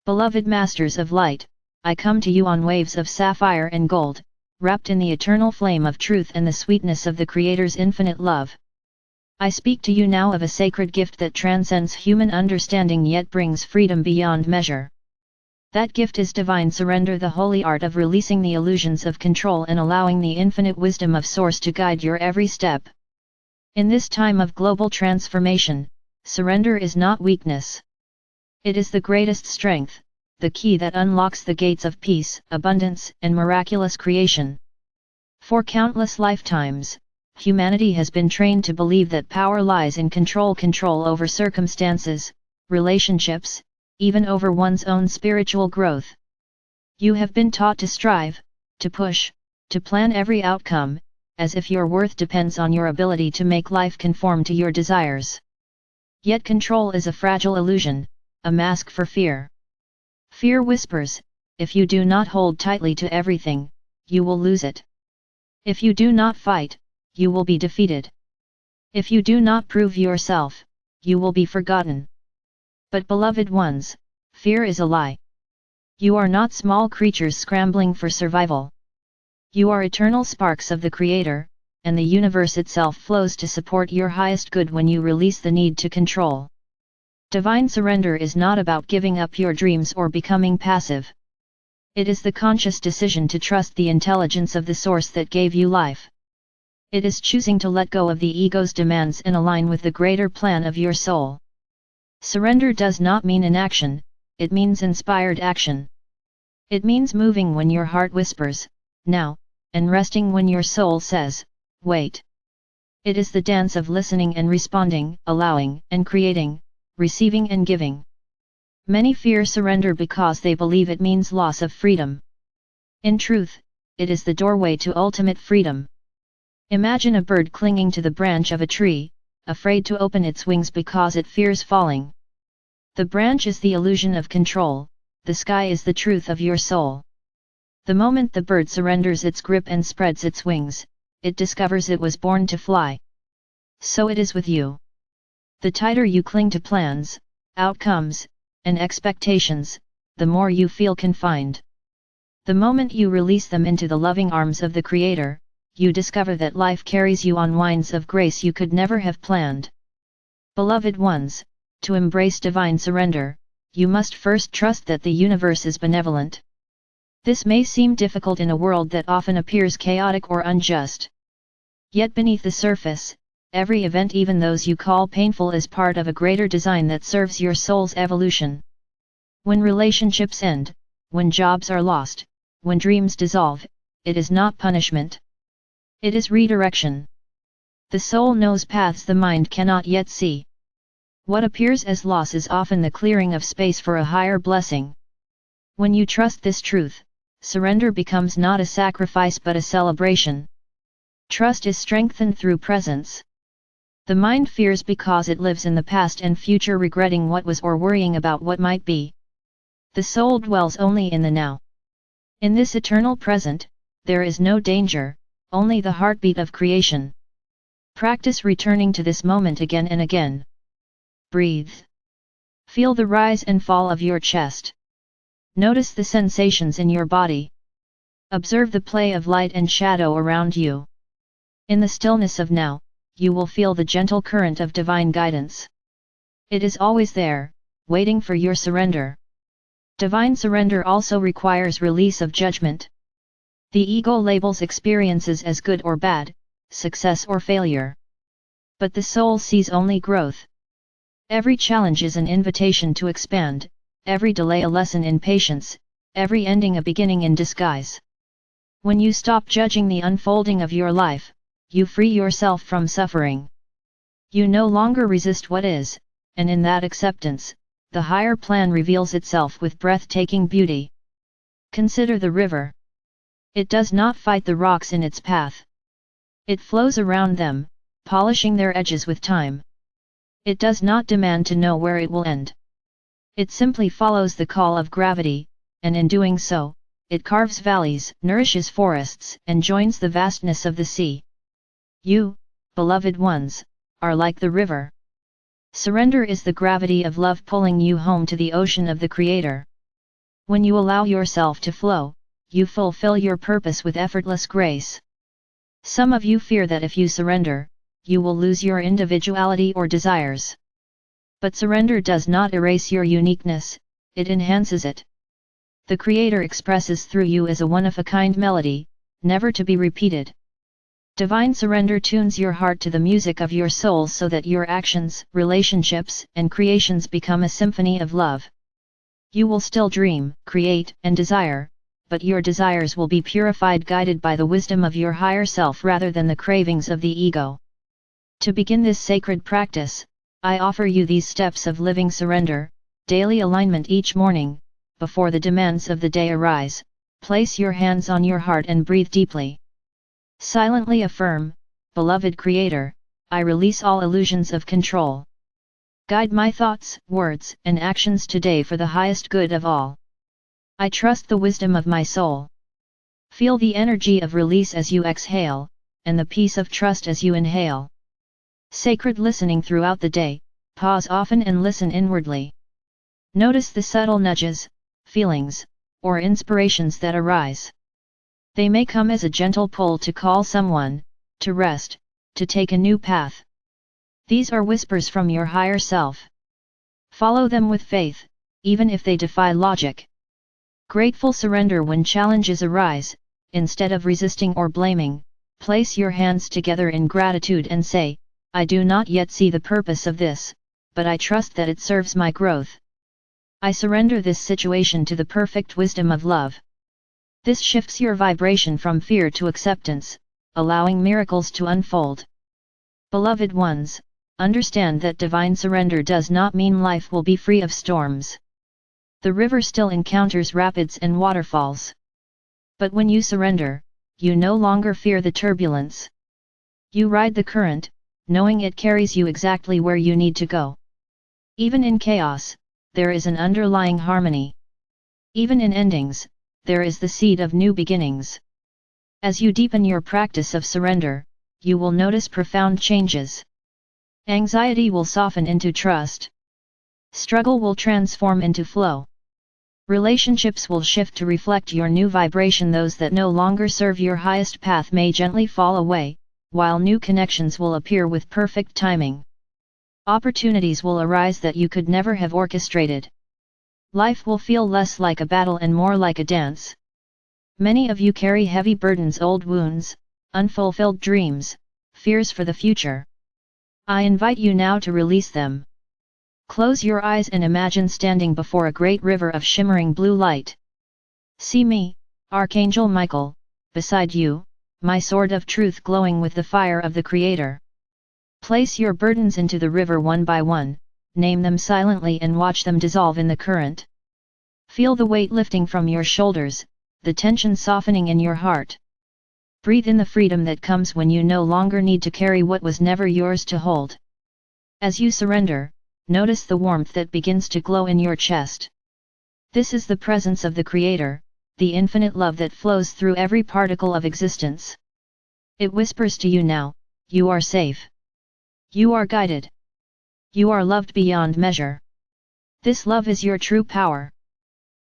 Beloved Masters of Light, I come to you on waves of sapphire and gold, wrapped in the eternal flame of truth and the sweetness of the Creator's infinite love. I speak to you now of a sacred gift that transcends human understanding yet brings freedom beyond measure. That gift is divine surrender, the holy art of releasing the illusions of control and allowing the infinite wisdom of Source to guide your every step. In this time of global transformation, surrender is not weakness. It is the greatest strength, the key that unlocks the gates of peace, abundance, and miraculous creation. For countless lifetimes, humanity has been trained to believe that power lies in control over circumstances, relationships, even over one's own spiritual growth. You have been taught to strive, to push, to plan every outcome, as if your worth depends on your ability to make life conform to your desires. Yet control is a fragile illusion, a mask for fear. Fear whispers, if you do not hold tightly to everything, you will lose it. If you do not fight, you will be defeated. If you do not prove yourself, you will be forgotten. But beloved ones, fear is a lie. You are not small creatures scrambling for survival. You are eternal sparks of the Creator, and the universe itself flows to support your highest good when you release the need to control. Divine surrender is not about giving up your dreams or becoming passive. It is the conscious decision to trust the intelligence of the Source that gave you life. It is choosing to let go of the ego's demands and align with the greater plan of your soul. Surrender does not mean inaction, it means inspired action. It means moving when your heart whispers, now, and resting when your soul says, wait. It is the dance of listening and responding, allowing and creating, receiving and giving. Many fear surrender because they believe it means loss of freedom. In truth, it is the doorway to ultimate freedom. Imagine a bird clinging to the branch of a tree, afraid to open its wings because it fears falling. The branch is the illusion of control, the sky is the truth of your soul. The moment the bird surrenders its grip and spreads its wings, it discovers it was born to fly. So it is with you. The tighter you cling to plans, outcomes, and expectations, the more you feel confined. The moment you release them into the loving arms of the Creator, you discover that life carries you on winds of grace you could never have planned. Beloved ones, to embrace divine surrender, you must first trust that the universe is benevolent. This may seem difficult in a world that often appears chaotic or unjust. Yet beneath the surface, every event, even those you call painful, is part of a greater design that serves your soul's evolution. When relationships end, when jobs are lost, when dreams dissolve, it is not punishment. It is redirection. The soul knows paths the mind cannot yet see. What appears as loss is often the clearing of space for a higher blessing. When you trust this truth, surrender becomes not a sacrifice but a celebration. Trust is strengthened through presence. The mind fears because it lives in the past and future, regretting what was or worrying about what might be. The soul dwells only in the now. In this eternal present, there is no danger, only the heartbeat of creation. Practice returning to this moment again and again. Breathe. Feel the rise and fall of your chest. Notice the sensations in your body. Observe the play of light and shadow around you. In the stillness of now, you will feel the gentle current of divine guidance. It is always there, waiting for your surrender. Divine surrender also requires release of judgment. The ego labels experiences as good or bad, success or failure. But the soul sees only growth. Every challenge is an invitation to expand, every delay a lesson in patience, every ending a beginning in disguise. When you stop judging the unfolding of your life, you free yourself from suffering. You no longer resist what is, and in that acceptance, the higher plan reveals itself with breathtaking beauty. Consider the river. It does not fight the rocks in its path. It flows around them, polishing their edges with time. It does not demand to know where it will end. It simply follows the call of gravity, and in doing so, it carves valleys, nourishes forests, and joins the vastness of the sea. You, beloved ones, are like the river. Surrender is the gravity of love pulling you home to the ocean of the Creator. When you allow yourself to flow, you fulfill your purpose with effortless grace. Some of you fear that if you surrender, you will lose your individuality or desires. But surrender does not erase your uniqueness, it enhances it. The Creator expresses through you as a one-of-a-kind melody, never to be repeated. Divine surrender tunes your heart to the music of your soul so that your actions, relationships, and creations become a symphony of love. You will still dream, create, and desire, but your desires will be purified, guided by the wisdom of your higher self rather than the cravings of the ego. To begin this sacred practice, I offer you these steps of living surrender: daily alignment each morning. Before the demands of the day arise, place your hands on your heart and breathe deeply. Silently affirm, "Beloved Creator, I release all illusions of control. Guide my thoughts, words, and actions today for the highest good of all. I trust the wisdom of my soul." Feel the energy of release as you exhale, and the peace of trust as you inhale. Sacred listening throughout the day, pause often and listen inwardly. Notice the subtle nudges, feelings, or inspirations that arise. They may come as a gentle pull to call someone, to rest, to take a new path. These are whispers from your higher self. Follow them with faith, even if they defy logic. Grateful surrender when challenges arise. Instead of resisting or blaming, place your hands together in gratitude and say, "I do not yet see the purpose of this, but I trust that it serves my growth. I surrender this situation to the perfect wisdom of love." This shifts your vibration from fear to acceptance, allowing miracles to unfold. Beloved ones, understand that divine surrender does not mean life will be free of storms. The river still encounters rapids and waterfalls. But when you surrender, you no longer fear the turbulence. You ride the current, knowing it carries you exactly where you need to go. Even in chaos, there is an underlying harmony. Even in endings, there is the seed of new beginnings. As you deepen your practice of surrender, you will notice profound changes. Anxiety will soften into trust. Struggle will transform into flow. Relationships will shift to reflect your new vibration. Those that no longer serve your highest path may gently fall away, while new connections will appear with perfect timing. Opportunities will arise that you could never have orchestrated. Life will feel less like a battle and more like a dance. Many of you carry heavy burdens, old wounds, unfulfilled dreams, fears for the future. I invite you now to release them. Close your eyes and imagine standing before a great river of shimmering blue light. See me, Archangel Michael, beside you, my sword of truth glowing with the fire of the Creator. Place your burdens into the river one by one, name them silently and watch them dissolve in the current. Feel the weight lifting from your shoulders, the tension softening in your heart. Breathe in the freedom that comes when you no longer need to carry what was never yours to hold. As you surrender, notice the warmth that begins to glow in your chest. This is the presence of the Creator, the infinite love that flows through every particle of existence. It whispers to you now, you are safe. You are guided. You are loved beyond measure. This love is your true power.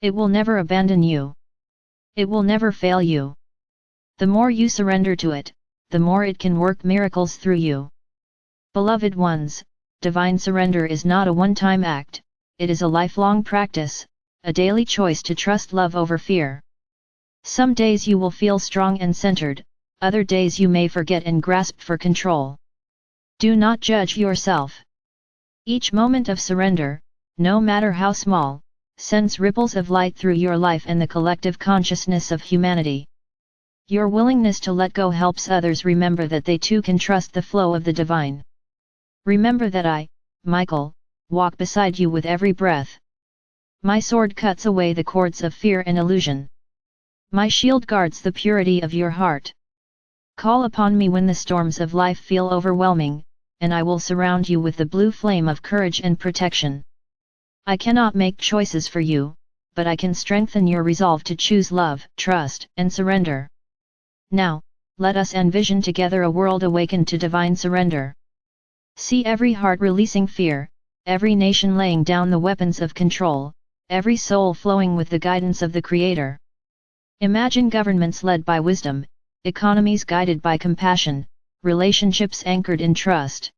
It will never abandon you. It will never fail you. The more you surrender to it, the more it can work miracles through you. Beloved ones, divine surrender is not a one-time act, it is a lifelong practice, a daily choice to trust love over fear. Some days you will feel strong and centered, other days you may forget and grasp for control. Do not judge yourself. Each moment of surrender, no matter how small, sends ripples of light through your life and the collective consciousness of humanity. Your willingness to let go helps others remember that they too can trust the flow of the divine. Remember that I, Michael, walk beside you with every breath. My sword cuts away the cords of fear and illusion. My shield guards the purity of your heart. Call upon me when the storms of life feel overwhelming, and I will surround you with the blue flame of courage and protection. I cannot make choices for you, but I can strengthen your resolve to choose love, trust, and surrender. Now, let us envision together a world awakened to divine surrender. See every heart releasing fear, every nation laying down the weapons of control, every soul flowing with the guidance of the Creator. Imagine governments led by wisdom, economies guided by compassion, relationships anchored in trust.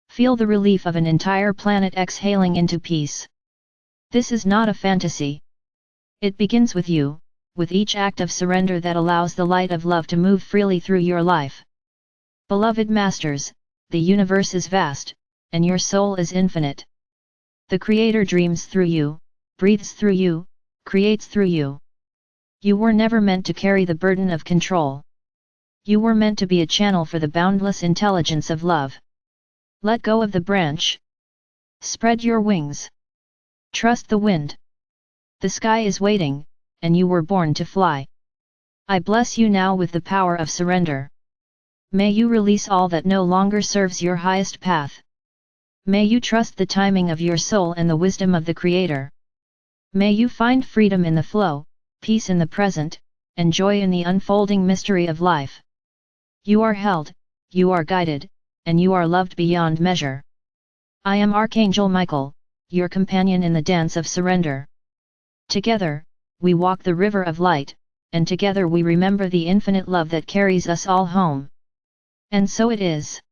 Feel the relief of an entire planet exhaling into peace. This is not a fantasy. It begins with you, with each act of surrender that allows the light of love to move freely through your life. Beloved Masters, the universe is vast, and your soul is infinite. The Creator dreams through you, breathes through you, creates through you. You were never meant to carry the burden of control. You were meant to be a channel for the boundless intelligence of love. Let go of the branch. Spread your wings. Trust the wind. The sky is waiting, and you were born to fly. I bless you now with the power of surrender. May you release all that no longer serves your highest path. May you trust the timing of your soul and the wisdom of the Creator. May you find freedom in the flow, peace in the present, and joy in the unfolding mystery of life. You are held, you are guided, and you are loved beyond measure. I am Archangel Michael, your companion in the dance of surrender. Together, we walk the river of light, and together we remember the infinite love that carries us all home. And so it is.